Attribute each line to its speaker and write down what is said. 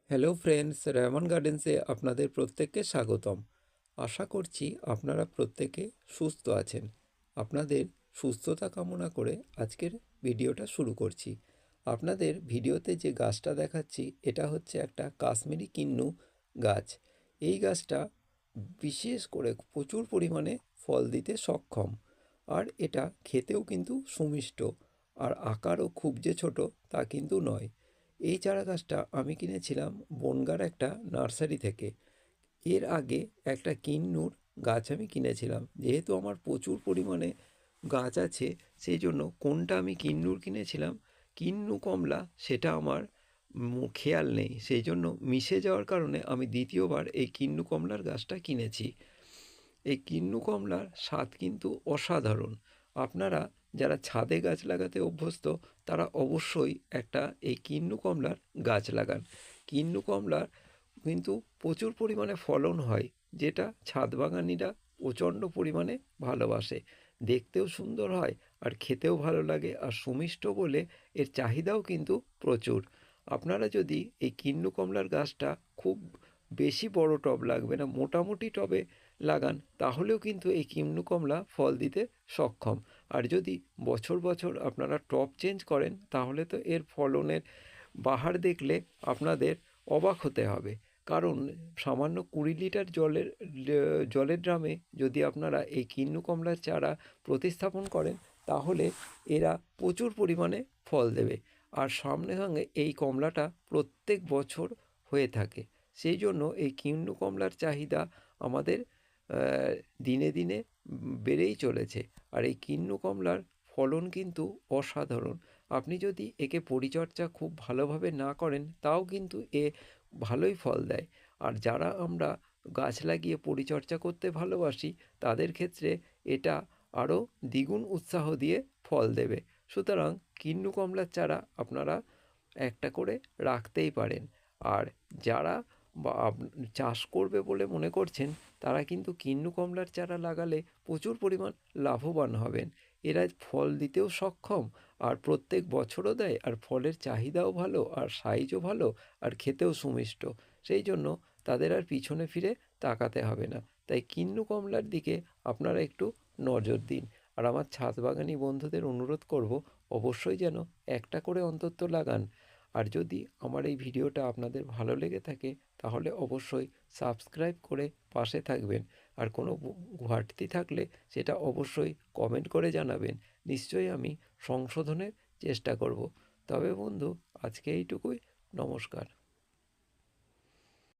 Speaker 1: Hello friends, Raymond গার্ডেন্সে আপনাদের প্রত্যেককে স্বাগতম। আশা করছি আপনারা প্রত্যেকে সুস্থ আছেন। আপনাদের সুস্থতা কামনা করে আজকের ভিডিওটা শুরু করছি। আপনাদের ভিডিওতে যে গাছটা দেখাচ্ছি এটা হচ্ছে একটা কাশ্মীরি কিন্নু গাছ। এই গাছটা বিশেষ করে প্রচুর পরিমাণে ফল দিতে সক্ষম, আর এটা খেতেও কিন্তু সুমিষ্ট, আর আকারও খুব যে ছোট তা কিন্তু নয়। এই চারা গাছটা আমি কিনেছিলাম বনগাঁর একটা নার্সারি থেকে। এর আগে একটা কিন্নুর গাছ আমি কিনেছিলাম। যেহেতু আমার প্রচুর পরিমাণে গাছ আছে, সেই জন্য কোনটা আমি কিন্নুর কিনেছিলাম, কিন্নু কমলা, সেটা আমার খেয়াল নেই। সেই জন্য মিশে যাওয়ার কারণে আমি দ্বিতীয়বার এই কিন্নু কমলার গাছটা কিনেছি। এই কিন্নু কমলার স্বাদ কিন্তু অসাধারণ। আপনারা যারা ছাদে গাছ লাগাতে অভ্যস্ত তারা অবশ্যই একটা এই কিন্নু কমলার গাছ লাগান। কিন্নু কমলার কিন্তু প্রচুর পরিমাণে ফলন হয়, যেটা ছাদ বাগানিরা প্রচণ্ড পরিমাণে ভালোবাসে। দেখতেও সুন্দর হয় আর খেতেও ভালো লাগে, আর সুমিষ্ট বলে এর চাহিদাও কিন্তু প্রচুর। আপনারা যদি এই কিন্নু কমলার গাছটা খুব বেশি বড় টব লাগবে না, মোটামুটি টবে লাগান, তাহলেও কিন্তু এই কিন্নু কমলা ফল দিতে সক্ষম। আর যদি বছর বছর আপনারা টব চেঞ্জ করেন তাহলে তো এর ফলনের বাহার দেখলে আপনাদের অবাক হতে হবে। কারণ সামান্য 20 লিটার জলের ড্রামে যদি আপনারা এই কিন্নু কমলার চারা প্রতিস্থাপন করেন তাহলে এরা প্রচুর পরিমাণে ফল দেবে। আর সামনে সঙ্গে এই কমলাটা প্রত্যেক বছর হয়ে থাকে। সেই জন্য এই কিন্নু কমলার চাহিদা আমাদের দিনে দিনে বেড়েই চলেছে। আর এই কিন্নু কমলার ফলন কিন্তু অসাধারণ। আপনি যদি একে পরিচর্যা খুব ভালোভাবে না করেন তাও কিন্তু এ ভালোই ফল দেয়। আর যারা আমরা গাছ লাগিয়ে পরিচর্যা করতে ভালোবাসি তাদের ক্ষেত্রে এটা আরও দ্বিগুণ উৎসাহ দিয়ে ফল দেবে। সুতরাং কিন্নু কমলার চারা আপনারা একটা করে রাখতেই পারেন। আর যারা চাষ করবে বলে মনে করছেন তারা কিন্তু কিন্নু কমলার চারা লাগালে প্রচুর পরিমাণ লাভবান হবেন। এরা ফল দিতেও সক্ষম, আর প্রত্যেক বছরও দেয়, আর ফলের চাহিদাও ভালো, আর সাইজও ভালো, আর খেতেও সুমিষ্ট। সেই জন্য তাদের আর পিছনে ফিরে তাকাতে হবে না। তাই কিন্নু কমলার দিকে আপনারা একটু নজর দিন। আর আমার ছাদ বাগানি বন্ধুদের অনুরোধ করব অবশ্যই যেন একটা করে অন্তত লাগান। আর যদি আমার এই ভিডিওটা আপনাদের ভালো লেগে থাকে তাহলে অবশ্যই সাবস্ক্রাইব করে পাশে থাকবেন। আর কোনো ঘাটতি থাকলে সেটা অবশ্যই কমেন্ট করে জানাবেন। নিশ্চয়ই আমি সংশোধনের চেষ্টা করব। তবে বন্ধু, আজকে এইটুকুই। নমস্কার।